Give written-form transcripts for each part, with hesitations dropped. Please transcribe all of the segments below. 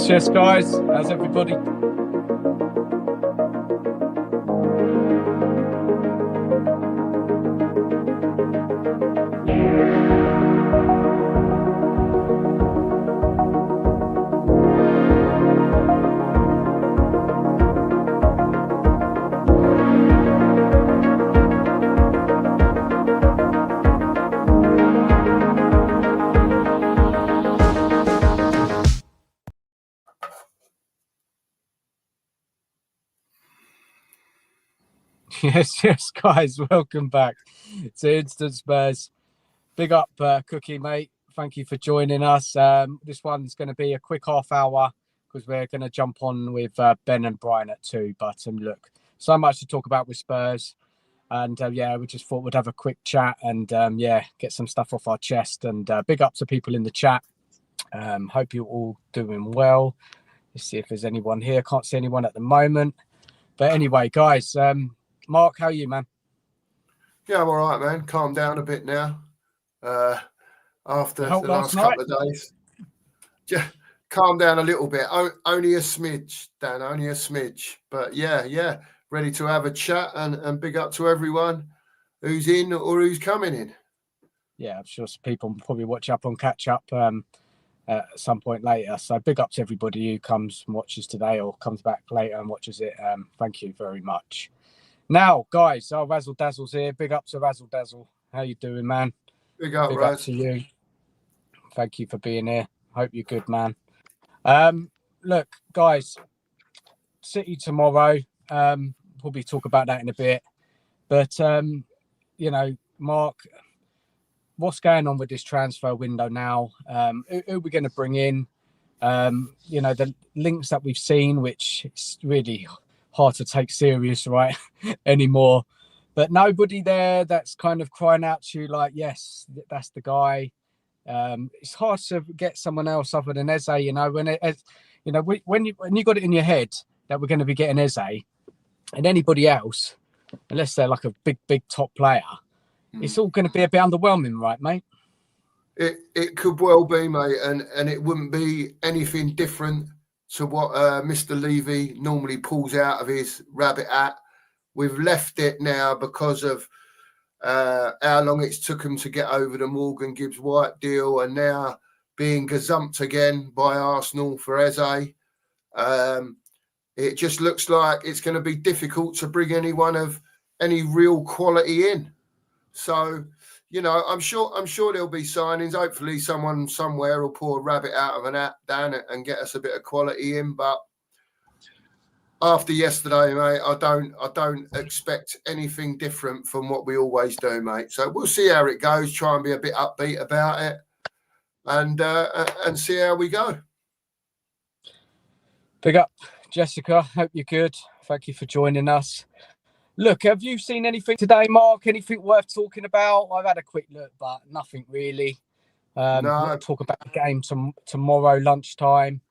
Yes, guys. How's everybody? Yes, guys. Welcome back to Instant Spurs. Big up, Cookie, mate. Thank you for joining us. This one's going to be a quick half hour because we're going to jump on with Ben and Brian at 2. But look, so much to talk about with Spurs. And we just thought we'd have a quick chat and get some stuff off our chest. And big up to people in the chat. Hope you're all doing well. Let's see if there's anyone here. Can't see anyone at the moment. But anyway, guys, Mark, how are you, man? Yeah, I'm all right, man. Calm down a bit now. After the last couple of days. Yeah, calm down a little bit. Only a smidge, Dan, only a smidge. But yeah, ready to have a chat and big up to everyone who's in or who's coming in. Yeah, I'm sure some people will probably watch up on catch up at some point later. So big up to everybody who comes and watches today or comes back later and watches it. Thank you very much. Now, guys, our Razzle Dazzle's here. Big up to Razzle Dazzle. How you doing, man? Big up to you. Thank you for being here. Hope you're good, man. Look, guys, City tomorrow. Probably talk about that in a bit. But, Mark, what's going on with this transfer window now? Who are we going to bring in? The links that we've seen, which is really hard to take serious, right, anymore. But nobody there that's kind of crying out to you like, yes, that's the guy. It's hard to get someone else other than Eze, when you got it in your head that we're going to be getting Eze and anybody else, unless they're like a big top player, it's all going to be a bit underwhelming, right, mate? It could well be, mate, and it wouldn't be anything different to what Mr. Levy normally pulls out of his rabbit hat. We've left it now because of how long it's took him to get over the Morgan Gibbs-White deal and now being gazumped again by Arsenal for Eze. It just looks like it's going to be difficult to bring anyone of any real quality in. So, I'm sure there'll be signings. Hopefully someone somewhere will pull a rabbit out of an hat down it and get us a bit of quality in. But after yesterday, mate, I don't expect anything different from what we always do, mate. So we'll see how it goes. Try and be a bit upbeat about it, and see how we go. Big up, Jessica. Hope you're good. Thank you for joining us. Look, have you seen anything today, Mark? Anything worth talking about? I've had a quick look, but nothing really. No. We'll talk about the game tomorrow lunchtime.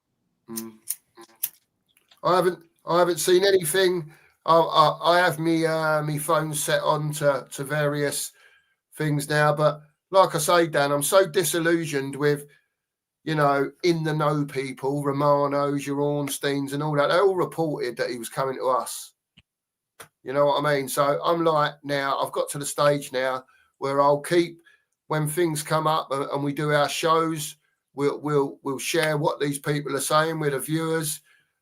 I haven't seen anything. I have me phone set on to various things now, but like I say, Dan, I'm so disillusioned with, in the know people, Romanos, your Ornsteins and all that. They all reported that he was coming to us. You know what I mean? So I'm like, now I've got to the stage now where I'll keep, when things come up and we do our shows, we'll share what these people are saying with the viewers.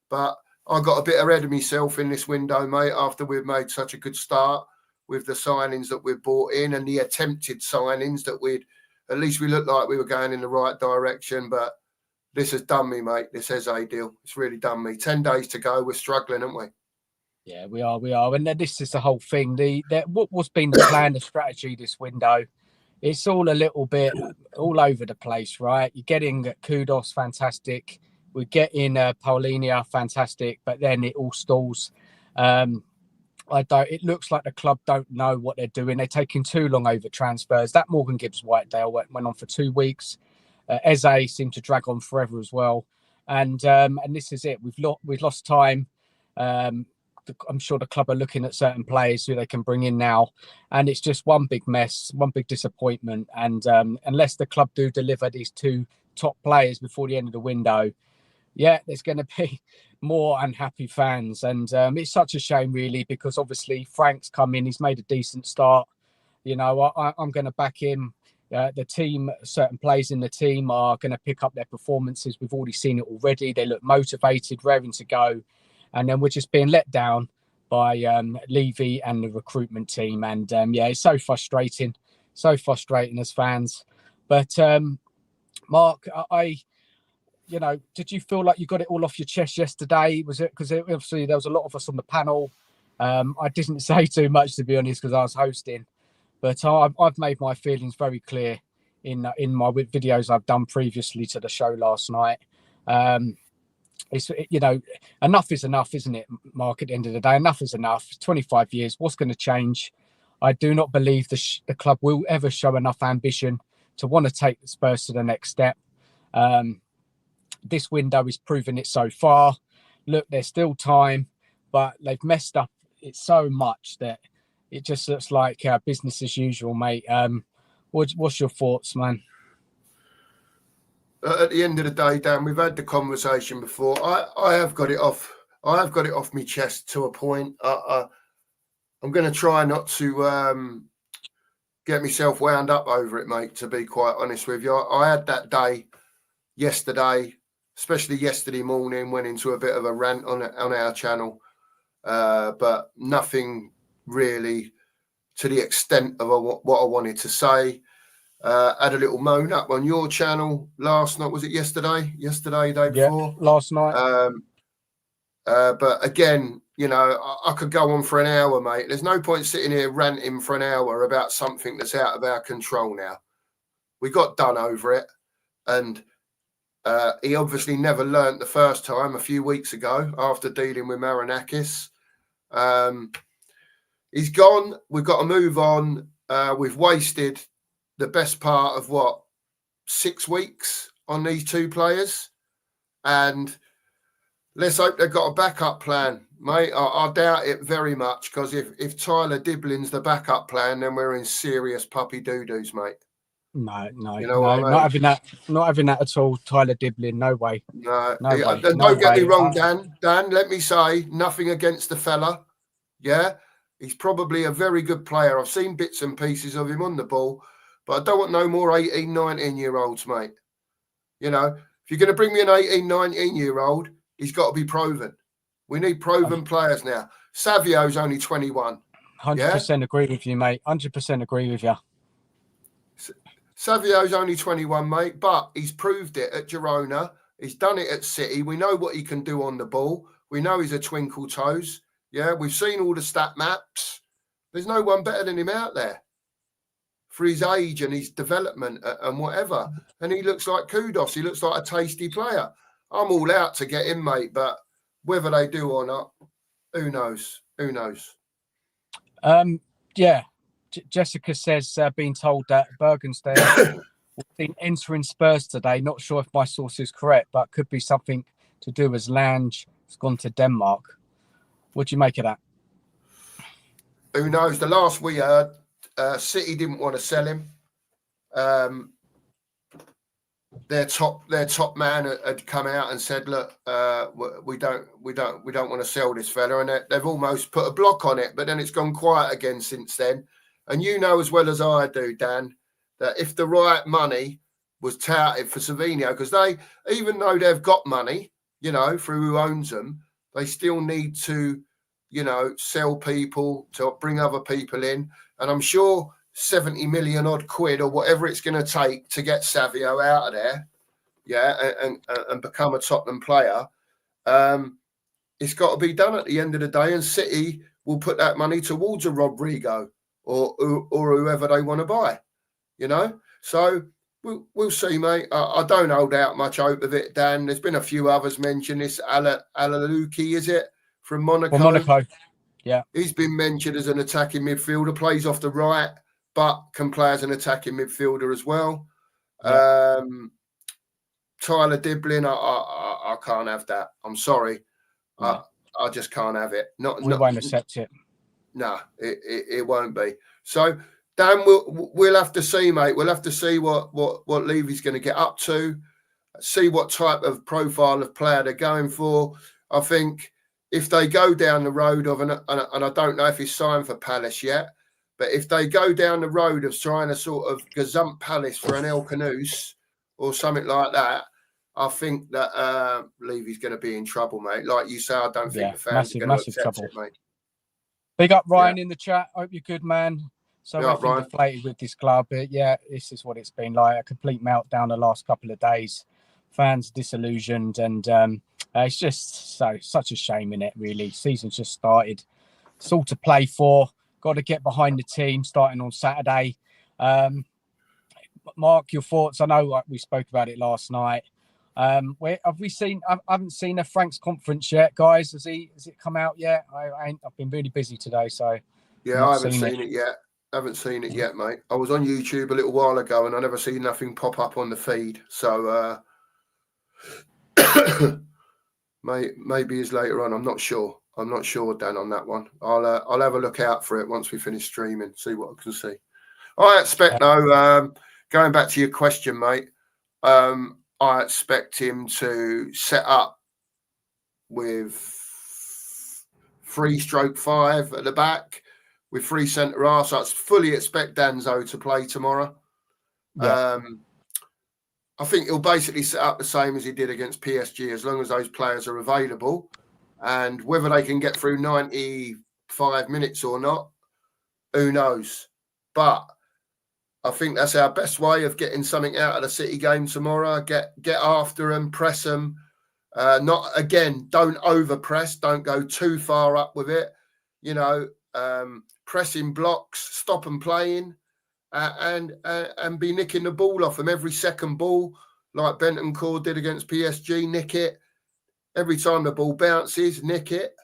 But I got a bit ahead of myself in this window, mate, after we've made such a good start with the signings that we've brought in and the attempted signings that we looked like we were going in the right direction. But this has done me, mate. This Eze deal. It's really done me. 10 days to go. We're struggling, aren't we? Yeah, we are. And this is the whole thing. What's been the plan, the strategy this window? It's all a little bit all over the place, right? You're getting Kudos, fantastic. We're getting Paulinia, fantastic. But then it all stalls. It looks like the club don't know what they're doing. They're taking too long over transfers. That Morgan Gibbs-White deal went on for 2 weeks. Eze seemed to drag on forever as well. And this is it. We've lost time. I'm sure the club are looking at certain players who they can bring in now, and it's just one big mess, one big disappointment. And unless the club do deliver these 2 top players before the end of the window, yeah, there's going to be more unhappy fans. And it's such a shame, really, because obviously Frank's come in, he's made a decent start. You know, I'm going to back him. The team, certain players in the team are going to pick up their performances. We've already seen it already. They look motivated, raring to go. And then we're just being let down by Levy and the recruitment team. And yeah, it's so frustrating as fans. But Mark, did you feel like you got it all off your chest yesterday? Was it because obviously there was a lot of us on the panel? I didn't say too much, to be honest, because I was hosting. But I've made my feelings very clear in my videos I've done previously to the show last night. It's enough is enough, isn't it, Mark? At the end of the day, enough is enough. 25 years. What's going to change? I do not believe the club will ever show enough ambition to want to take the Spurs to the next step. This window is proving it so far. Look, there's still time, but they've messed up it so much that it just looks like business as usual, mate. What's your thoughts, man? At the end of the day, Dan, we've had the conversation before. I have got it off. I have got it off my chest to a point. I'm going to try not to get myself wound up over it, mate, to be quite honest with you. I had that day yesterday, especially yesterday morning, went into a bit of a rant on our channel, but nothing really to the extent of what I wanted to say. Had a little moan up on your channel last night. Was it yesterday? Day before? Last night. But again, I could go on for an hour, mate. There's no point sitting here ranting for an hour about something that's out of our control now. We got done over it. And he obviously never learnt the first time a few weeks ago after dealing with Marinakis. He's gone. We've got to move on. We've wasted the best part of 6 weeks on these 2 players. And let's hope they've got a backup plan, mate. I doubt it very much, because if Tyler Diblin's the backup plan, then we're in serious puppy doo-doos, mate. No, you know what I mean? not having that at all. Tyler Diblin, no way. No way. Don't get me wrong, Dan. Dan, let me say nothing against the fella. Yeah, he's probably a very good player. I've seen bits and pieces of him on the ball, but I don't want no more 18, 19-year-olds, mate. If you're going to bring me an 18, 19-year-old, he's got to be proven. We need proven players now. Savio's only 21. 100% agree with you, mate. 100% agree with you. Savio's only 21, mate, but he's proved it at Girona. He's done it at City. We know what he can do on the ball. We know he's a twinkle toes. Yeah, we've seen all the stat maps. There's no one better than him out there for his age and his development and whatever. And he looks like kudos. He looks like a tasty player. I'm all out to get him, mate, but whether they do or not, who knows? Who knows? Yeah. Jessica says, being told that Bergenstein will be entering Spurs today. Not sure if my source is correct, but could be something to do as Lange has gone to Denmark. What do you make of that? Who knows? The last we heard, City didn't want to sell him. Their top man had come out and said, "Look, we don't want to sell this fella," and they've almost put a block on it. But then it's gone quiet again since then. And you know as well as I do, Dan, that if the right money was touted for Savinho, because they, even though they've got money, through who owns them, they still need to, sell people to bring other people in. And I'm sure 70 million odd quid or whatever it's going to take to get Savio out of there, and become a Tottenham player, it's got to be done at the end of the day. And City will put that money towards a Rodrigo or whoever they want to buy, So we'll see, mate. I don't hold out much hope of it, Dan. There's been a few others mentioned. This Alaluki, is it, from Monaco? Well, Monaco, yeah. He's been mentioned as an attacking midfielder, plays off the right, but can play as an attacking midfielder as well. Yeah. Tyler Diblin, I can't have that. I'm sorry. Yeah. I just can't have it. We won't accept it. No, it won't be. So Dan, we'll have to see, mate. We'll have to see what Levy's going to get up to, see what type of profile of player they're going for. I think if they go down the road of, and I don't know if he's signed for Palace yet, but if they go down the road of trying to sort of gazump Palace for an El Canoes or something like that, I think that Levy's going to be in trouble, mate. Like you say, I don't think the fans are going to accept it, mate. Big up Ryan in the chat. Hope you're good, man. So Ryan. deflated with this club. But yeah, this is what it's been like. A complete meltdown the last couple of days. Fans disillusioned, and it's just such a shame in it, really. Season's just started. It's all to play for. Got to get behind the team starting on Saturday. Mark, your thoughts? I know we spoke about it last night. Where have we seen? I haven't seen a Frank's conference yet, guys. Has it come out yet? I've been really busy today, so yeah, I haven't seen it yet. Haven't seen it yet, mate. I was on YouTube a little while ago, and I never seen nothing pop up on the feed. So maybe it's later on. I'm not sure. Dan, on that one. I'll have a look out for it once we finish streaming. See what I can see. I expect going back to your question, mate. I expect him to set up with 3/5 at the back with 3 centre halves. So I fully expect Danzo to play tomorrow. Yeah. I think he'll basically set up the same as he did against PSG, as long as those players are available. And whether they can get through 95 minutes or not, who knows? But I think that's our best way of getting something out of the City game tomorrow. Get after them, press them. Don't over press. Don't go too far up with it. Pressing blocks, stop them playing, and be nicking the ball off them every second ball, like Bentancur did against PSG. Nick it every time the ball bounces. Nick it,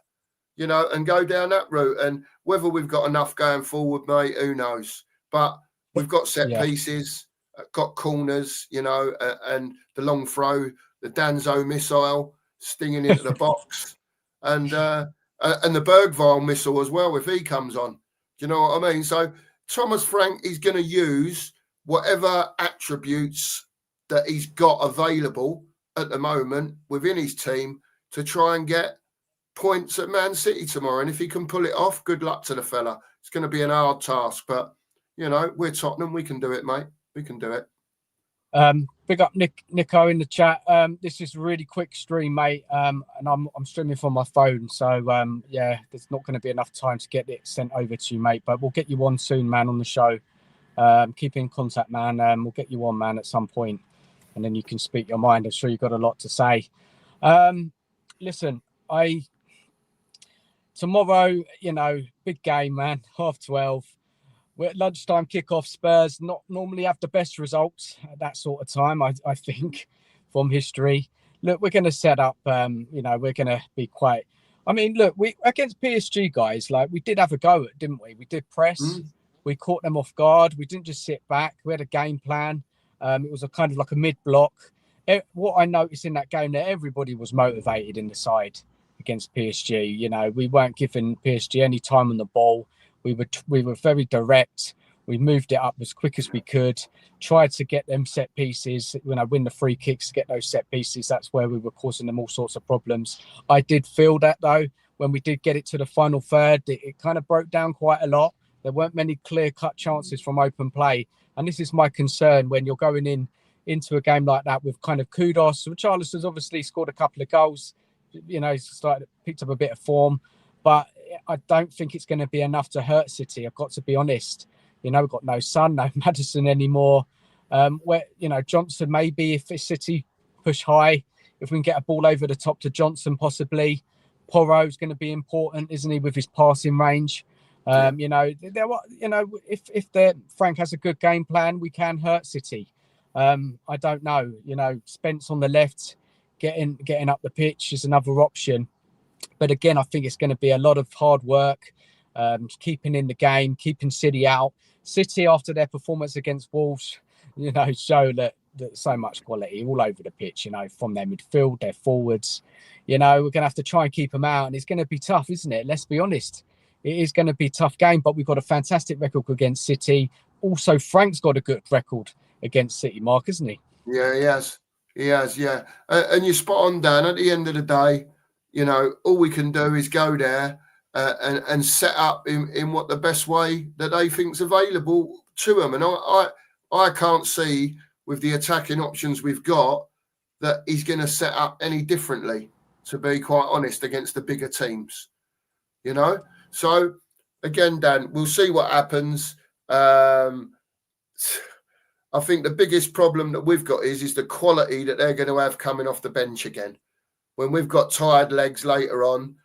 and go down that route. And whether we've got enough going forward, mate, who knows? But we've got set pieces, got corners, and the long throw, the Danzo missile stinging into the box, and the Bergvall missile as well if he comes on. Do you know what I mean? So Thomas Frank is going to use whatever attributes that he's got available at the moment within his team to try and get points at Man City tomorrow. And if he can pull it off, good luck to the fella. It's going to be an hard task, but we're Tottenham. We can do it, mate. We can do it. Big up Nico in the chat. This is a really quick stream, mate. And I'm streaming from my phone. So, there's not going to be enough time to get it sent over to you, mate. But we'll get you on soon, man, on the show. Keep in contact, man. We'll get you on, man, at some point. And then you can speak your mind. I'm sure you've got a lot to say. Listen, tomorrow, big game, man. 12:30. We're at lunchtime kickoff. Spurs not normally have the best results at that sort of time, I think, from history. Look, we're going to set up, we're going to be quite... I mean, look, we against PSG, guys, we did have a go at, didn't we? We did press. We caught them off guard. We didn't just sit back. We had a game plan. It was a kind of like a mid-block. What I noticed in that game, that everybody was motivated in the side against PSG. We weren't giving PSG any time on the ball. We were very direct. We moved it up as quick as we could. Tried to get them set pieces. Win the free kicks to get those set pieces. That's where we were causing them all sorts of problems. I did feel that though when we did get it to the final third, it kind of broke down quite a lot. There weren't many clear-cut chances from open play, and this is my concern when you're going into a game like that with kind of kudos. Richarlison's obviously scored a couple of goals. He's picked up a bit of form, but I don't think it's going to be enough to hurt City. I've got to be honest. We've got no Son, no Maddison anymore. Johnson, maybe if City push high, if we can get a ball over the top to Johnson, possibly. Porro's going to be important, isn't he, with his passing range? If Frank has a good game plan, we can hurt City. I don't know. Spence on the left, getting up the pitch is another option. But again, I think it's going to be a lot of hard work, keeping in the game, keeping City out. City, after their performance against Wolves, show that so much quality all over the pitch, from their midfield, their forwards. We're going to have to try and keep them out, and it's going to be tough, isn't it? Let's be honest. It is going to be a tough game, but we've got a fantastic record against City. Also, Frank's got a good record against City, Mark, isn't he? Yeah, he has. He has, yeah. And you're spot on, Dan. At the end of the day, all we can do is go there and set up in what the best way that they think's available to them. And I can't see, with the attacking options we've got, that he's going to set up any differently, to be quite honest, against the bigger teams. So, again, Dan, we'll see what happens. I think the biggest problem that we've got is the quality that they're going to have coming off the bench again. When we've got tired legs later on,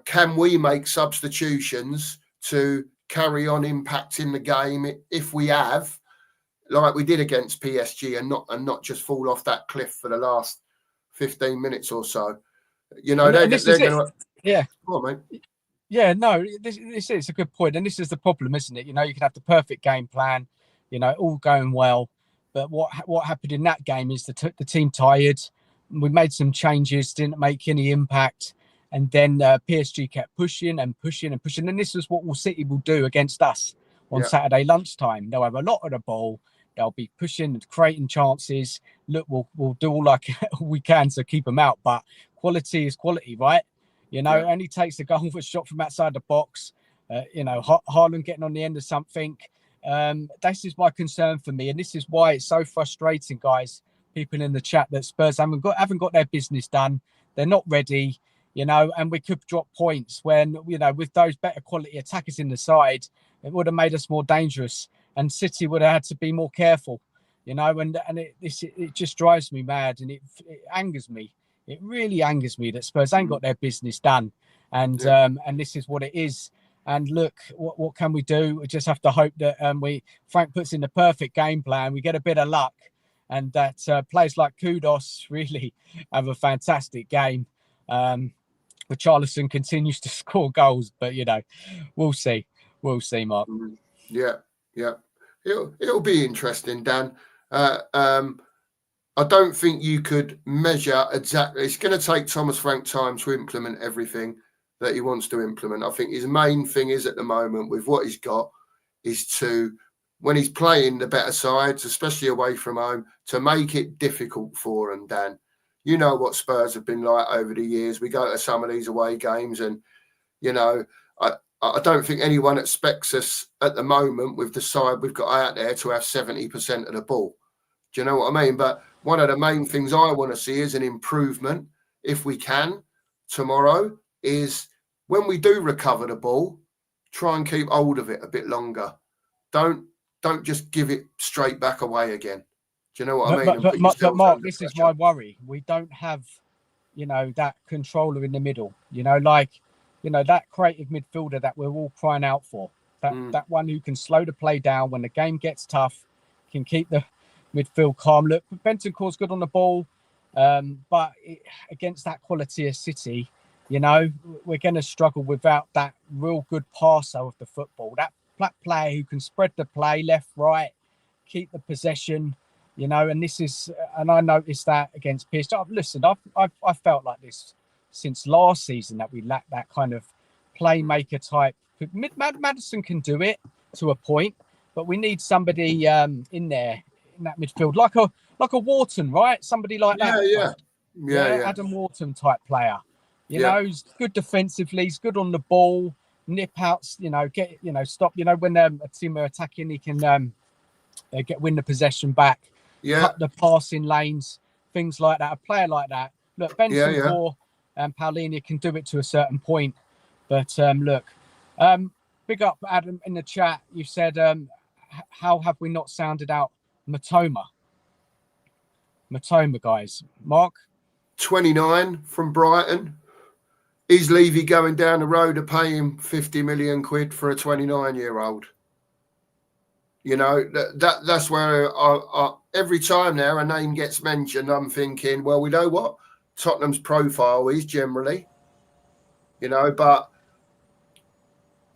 can we make substitutions to carry on impacting the game if we have, like we did against PSG, and not just fall off that cliff for the last 15 minutes or so? They're going to... Yeah. Come on, mate. Yeah, no, this is a good point. And this is the problem, isn't it? You can have the perfect game plan, all going well. But what happened in that game is the team tired. We made some changes, didn't make any impact. And then PSG kept pushing and pushing and pushing. And this is what City will do against us on Saturday lunchtime. They'll have a lot of the ball. They'll be pushing and creating chances. Look, we'll do all we can to keep them out. But quality is quality, right? It only takes a goal for a shot from outside the box. Haaland getting on the end of something. This is my concern for me. And this is why it's so frustrating, guys, people in the chat, that Spurs haven't got their business done. They're not ready, and we could drop points when, with those better quality attackers in the side, it would have made us more dangerous. And City would have had to be more careful, and it just drives me mad, and it angers me. It really angers me that Spurs ain't got their business done, and this is what it is. And look, what can we do? We just have to hope that Frank puts in the perfect game plan. We get a bit of luck, and that players like Kudos really have a fantastic game. Richarlison continues to score goals, but we'll see. We'll see, Mark. Yeah. It'll be interesting, Dan. I don't think you could measure exactly. It's going to take Thomas Frank time to implement everything that he wants to implement. I think his main thing is, at the moment, with what he's got, is to, when he's playing the better sides, especially away from home, to make it difficult for them, Dan. You know what Spurs have been like over the years. We go to some of these away games, and, I don't think anyone expects us at the moment, with the side we've got out there, to have 70% of the ball. Do you know what I mean? But one of the main things I want to see is an improvement, if we can, tomorrow, is when we do recover the ball, try and keep hold of it a bit longer. Don't just give it straight back away again. Do you know what I mean? But Mark, this is my worry. We don't have, that controller in the middle. That creative midfielder that we're all crying out for. That one who can slow the play down when the game gets tough, can keep the midfield calm. Look, Bentancur's good on the ball, but against that quality of City, we're going to struggle without that real good passer of the football. That player who can spread the play left, right, keep the possession, and this is, and I noticed that against PSG. Listen, I've felt like this since last season, that we lack that kind of playmaker type. Maddison can do it to a point, but we need somebody in there in that midfield, like a Wharton, right? Somebody like that. Yeah. Adam Wharton type player. He's good defensively. He's good on the ball. Nip outs. Stop. When a team are attacking, he can win the possession back. Cut the passing lanes, things like that. A player like that. Look, Bentancur and Paulinho can do it to a certain point, but big up Adam in the chat. You said, how have we not sounded out Matoma, guys? Mark? 29 from Brighton. Is Levy going down the road to pay him 50 million quid for a 29-year-old? That's where every time now a name gets mentioned, I'm thinking, well, we know what Tottenham's profile is generally, but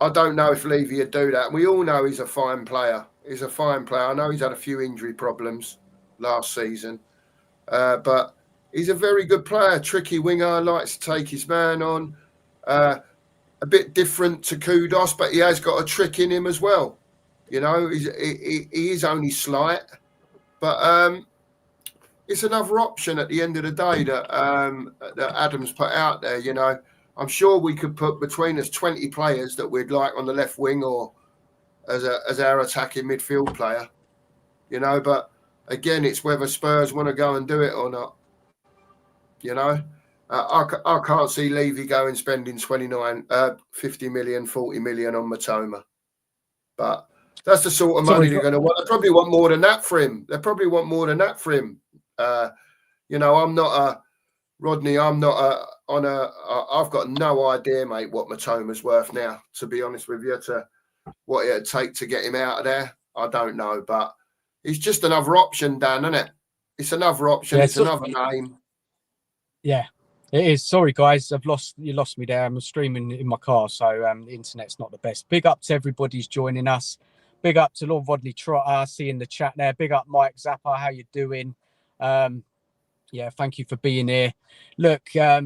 I don't know if Levy would do that. We all know he's a fine player. I know he's had a few injury problems last season. But he's a very good player, tricky winger, likes to take his man on. A bit different to Kudos, but he has got a trick in him as well. You know, he is only slight, but it's another option at the end of the day that Adams put out there. You know, I'm sure we could put between us 20 players that we'd like on the left wing or as our attacking midfield player. You know, but again, it's whether Spurs want to go and do it or not. You know, I can't see Levy going spending 50 million, 40 million on Matoma. But that's the sort of money they're going to want. They probably want more than that for him. You know, I'm not a Rodney. I'm not I've got no idea, mate, what Matoma's worth now. To be honest with you, to what it'd take to get him out of there, I don't know. But it's just another option, Dan, isn't it? It's another option. Yeah, it's another name. Yeah, it is. Sorry, guys, you lost me there. I'm streaming in my car, so the internet's not the best. Big up to everybody who's joining us. Big up to Lord Rodney Trotter. See in the chat there. Big up Mike Zappa. How you doing? Yeah, thank you for being here. Look, yeah,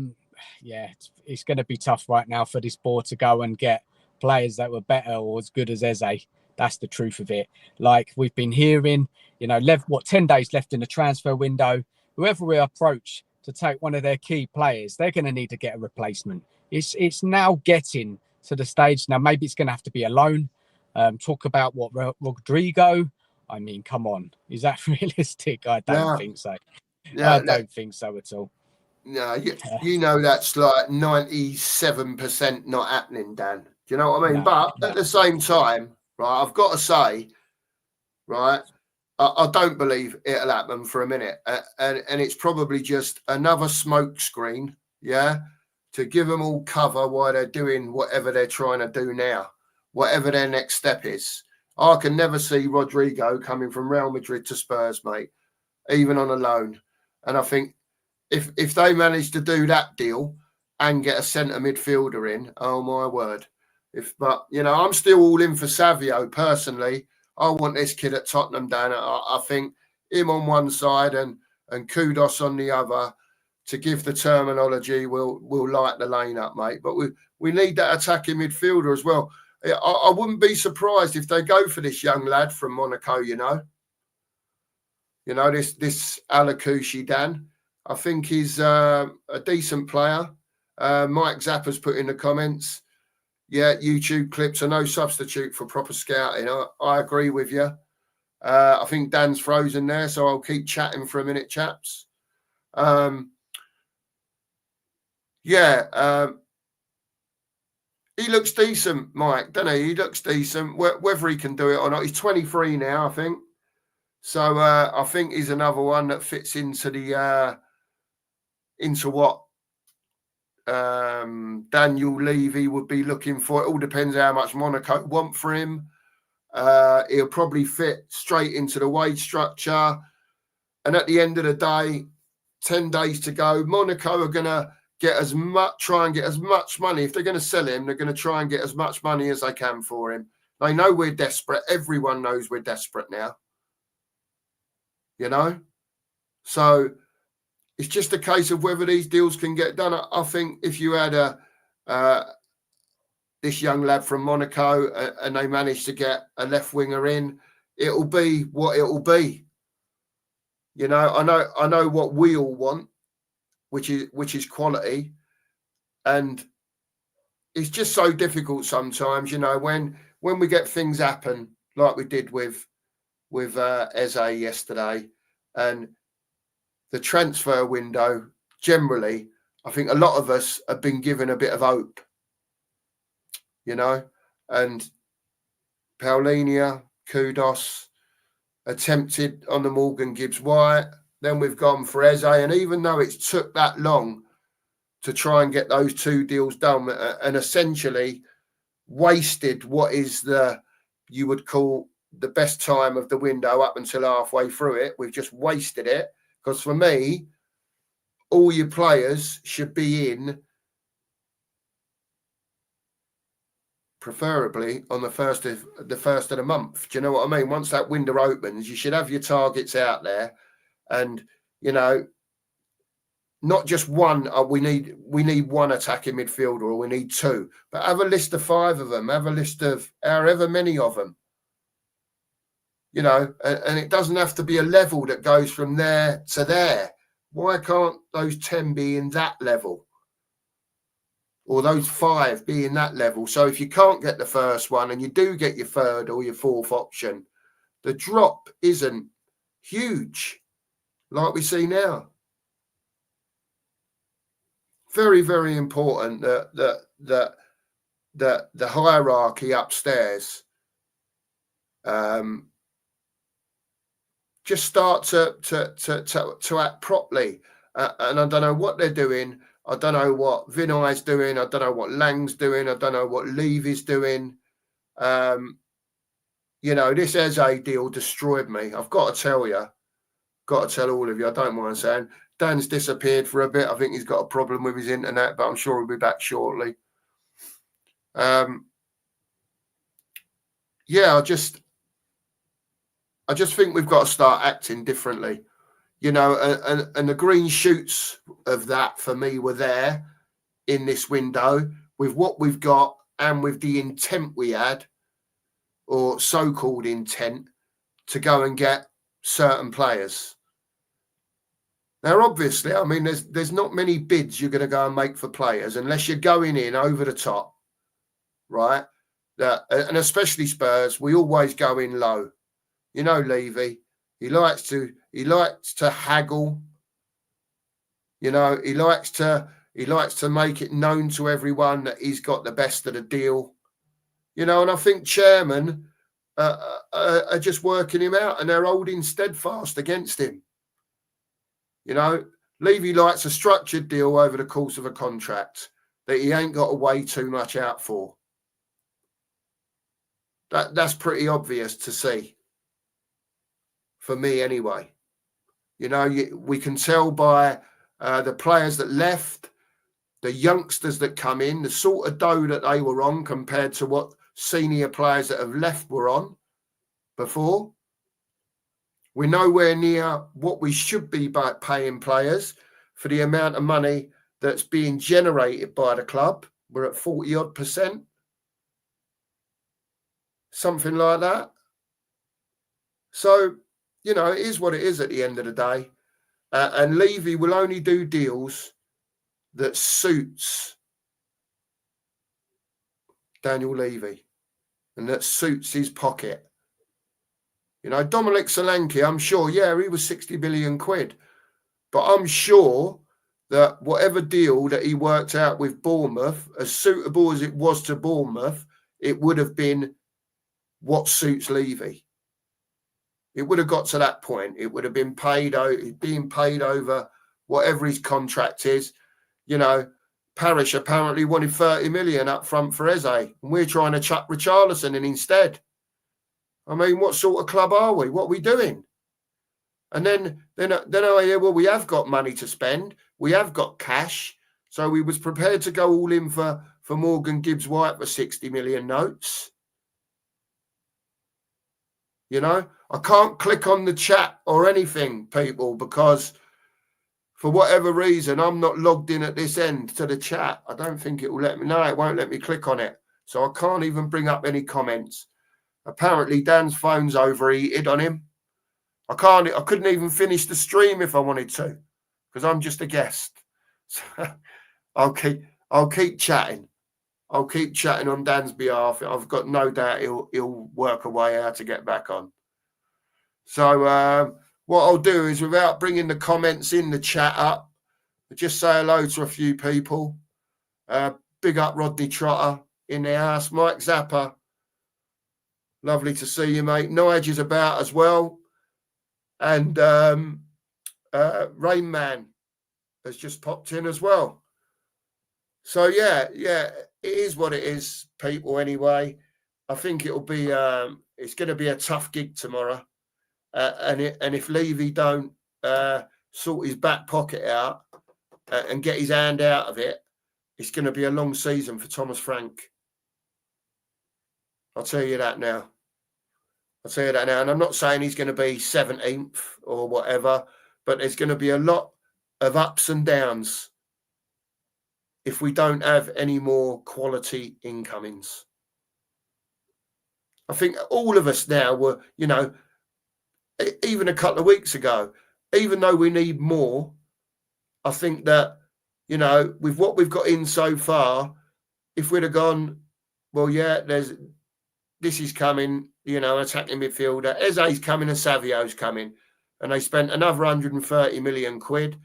it's going to be tough right now for this board to go and get players that were better or as good as Eze. That's the truth of it. Like we've been hearing, you know, 10 days left in the transfer window. Whoever we approach to take one of their key players, they're going to need to get a replacement. It's now getting to the stage. Now, maybe it's going to have to be a loan. Talk about what Rodrigo. I mean, come on. Is that realistic? I don't think so. I don't think so at all. No, you know that's like 97% not happening, Dan. Do you know what I mean? But at the same time, right, I've got to say, right, I don't believe it'll happen for a minute. And it's probably just another smoke screen, yeah, to give them all cover while they're doing whatever they're trying to do now, whatever their next step is. I can never see Rodrigo coming from Real Madrid to Spurs, mate, even on a loan. And I think if they manage to do that deal and get a centre midfielder in, oh, my word. But, you know, I'm still all in for Savio personally. I want this kid at Tottenham, Dan. I think him on one side and Kudos on the other, to give the terminology, will light the lane up, mate. But we need that attacking midfielder as well. I wouldn't be surprised if they go for this young lad from Monaco, you know. You know, this Alakushi, Dan. I think he's a decent player. Mike Zappa's put in the comments, yeah, YouTube clips are no substitute for proper scouting. I agree with you. I think Dan's frozen there, so I'll keep chatting for a minute, chaps. He looks decent, Mike, doesn't he? He looks decent. Whether he can do it or not, he's 23 now, I think. So I think he's another one that fits into the into what Daniel Levy would be looking for. It all depends how much Monaco want for him. He'll probably fit straight into the wage structure. And at the end of the day, 10 days to go, Monaco are going to try and get as much money. If they're going to sell him, they're going to try and get as much money as they can for him. They know we're desperate. Everyone knows we're desperate now. You know? So it's just a case of whether these deals can get done. I think if you had this young lad from Monaco and they manage to get a left winger in, it'll be what it'll be. You know, I know what we all want, which is quality, and it's just so difficult sometimes. You know, when we get things happen like we did with Eze yesterday, and the transfer window generally, I think a lot of us have been given a bit of hope. You know, and Paulinia, Kudos, attempted on the Morgan Gibbs White. Then we've gone for Eze. And even though it's took that long to try and get those two deals done and essentially wasted what is you would call the best time of the window up until halfway through it, we've just wasted it. Because for me, all your players should be in preferably on the first of the month. Do you know what I mean? Once that window opens, you should have your targets out there. And, you know, not just one, we need one attacking midfielder or we need two, but have a list of 5 of them, have a list of however many of them, you know, and it doesn't have to be a level that goes from there to there. Why can't those 10 be in that level? Or those 5 be in that level? So if you can't get the first one and you do get your third or your fourth option, the drop isn't huge like we see now. Very, very important that the hierarchy upstairs just start to act properly. And I don't know what they're doing. I don't know what Vinay's doing. I don't know what Lang's doing. I don't know what Levy's doing. You know, this Eze deal destroyed me. I've got to tell you. Got to tell all of you. I don't mind saying. Dan's disappeared for a bit. I think he's got a problem with his internet, but I'm sure he'll be back shortly. Yeah, I just think we've got to start acting differently, you know, and the green shoots of that for me were there in this window with what we've got and with the intent we had, or so-called intent, to go and get certain players. Now, obviously, I mean, there's not many bids you're going to go and make for players unless you're going in over the top, right? And especially Spurs, we always go in low. You know, Levy, he likes to haggle. You know, he likes to make it known to everyone that he's got the best of the deal. You know, and I think chairman are just working him out, and they're holding steadfast against him. You know, Levy likes a structured deal over the course of a contract that he ain't got to weigh too much out for. That's pretty obvious to see. For me, anyway. You know, we can tell by the players that left, the youngsters that come in, the sort of dough that they were on compared to what senior players that have left were on before. We're nowhere near what we should be by paying players for the amount of money that's being generated by the club. We're at 40-odd%. Something like that. So, you know, it is what it is at the end of the day. And Levy will only do deals that suits Daniel Levy and that suits his pocket. You know, Dominic Solanke, I'm sure, yeah, he was 60 billion quid. But I'm sure that whatever deal that he worked out with Bournemouth, as suitable as it was to Bournemouth, it would have been what suits Levy. It would have got to that point. It would have been being paid over whatever his contract is. You know, Parish apparently wanted 30 million up front for Eze, and we're trying to chuck Richarlison in instead. I mean, what sort of club are we? What are we doing? And then I hear, well, we have got money to spend. We have got cash. So we was prepared to go all in for Morgan Gibbs-White for 60 million notes. You know, I can't click on the chat or anything, people, because for whatever reason, I'm not logged in at this end to the chat. I don't think it will let me. No, it won't let me click on it. So I can't even bring up any comments. Apparently, Dan's phone's overheated on him. I couldn't even finish the stream if I wanted to, because I'm just a guest. So I'll keep chatting. I'll keep chatting on Dan's behalf. I've got no doubt he'll work a way how to get back on. So what I'll do is, without bringing the comments in the chat up, just say hello to a few people. Big up Rodney Trotter in the house. Mike Zappa. Lovely to see you, mate. Nige is about as well. And Rain Man has just popped in as well. So, yeah, it is what it is, people, anyway. I think it'll be, it's going to be a tough gig tomorrow. And if Levy don't sort his back pocket out and get his hand out of it, it's going to be a long season for Thomas Frank. I'll tell you that now. And I'm not saying he's going to be 17th or whatever, but there's going to be a lot of ups and downs if we don't have any more quality incomings. I think all of us now were, you know, even a couple of weeks ago, even though we need more, I think that, you know, with what we've got in so far, if we'd have gone, well, yeah, this is coming, you know, attacking midfielder, Eze's coming and Savio's coming, and they spent another 130 million quid,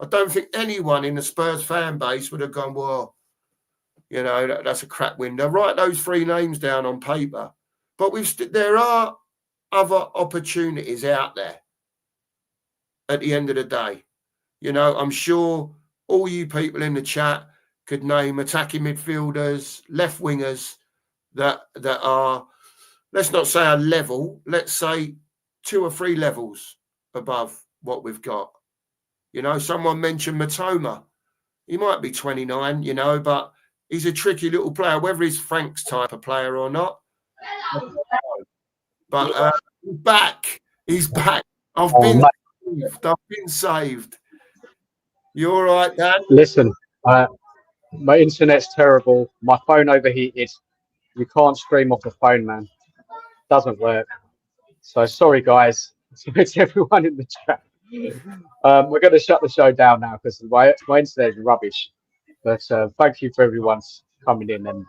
I don't think anyone in the Spurs fan base would have gone, well, you know, that's a crap window. Write those three names down on paper. But there are other opportunities out there at the end of the day. You know, I'm sure all you people in the chat could name attacking midfielders, left wingers that are, let's not say a level, let's say 2 or 3 levels above what we've got. You know, someone mentioned Matoma. He might be 29, you know, but he's a tricky little player, whether he's Frank's type of player or not. But he's back. He's back. I've been saved. You all right, Dan? Listen, my internet's terrible. My phone overheated. You can't stream off the phone, man. Doesn't work. So sorry, guys. Sorry to everyone in the chat. We're going to shut the show down now because my internet is rubbish. But thank you for everyone coming in and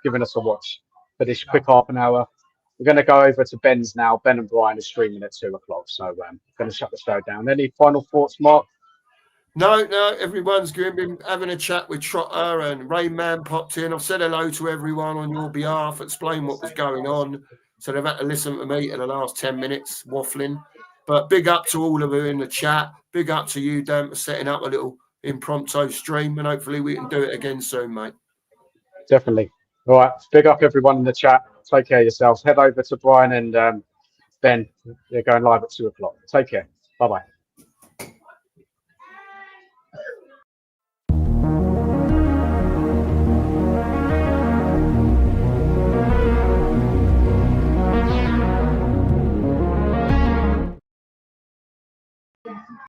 giving us a watch for this quick half an hour. We're going to go over to Ben's now. Ben and Brian are streaming at 2 o'clock. So we're going to shut the show down. Any final thoughts, Mark? No, everyone's going to be having a chat with Trotter, and Rayman popped in. I've said hello to everyone on your behalf, explained what was going on. So they've had to listen to me in the last 10 minutes waffling. But big up to all of you in the chat. Big up to you, Dan, for setting up a little impromptu stream, and hopefully we can do it again soon, mate. Definitely. All right. Big up everyone in the chat. Take care of yourselves. Head over to Brian and Ben. They're going live at 2 o'clock. Take care. Bye-bye.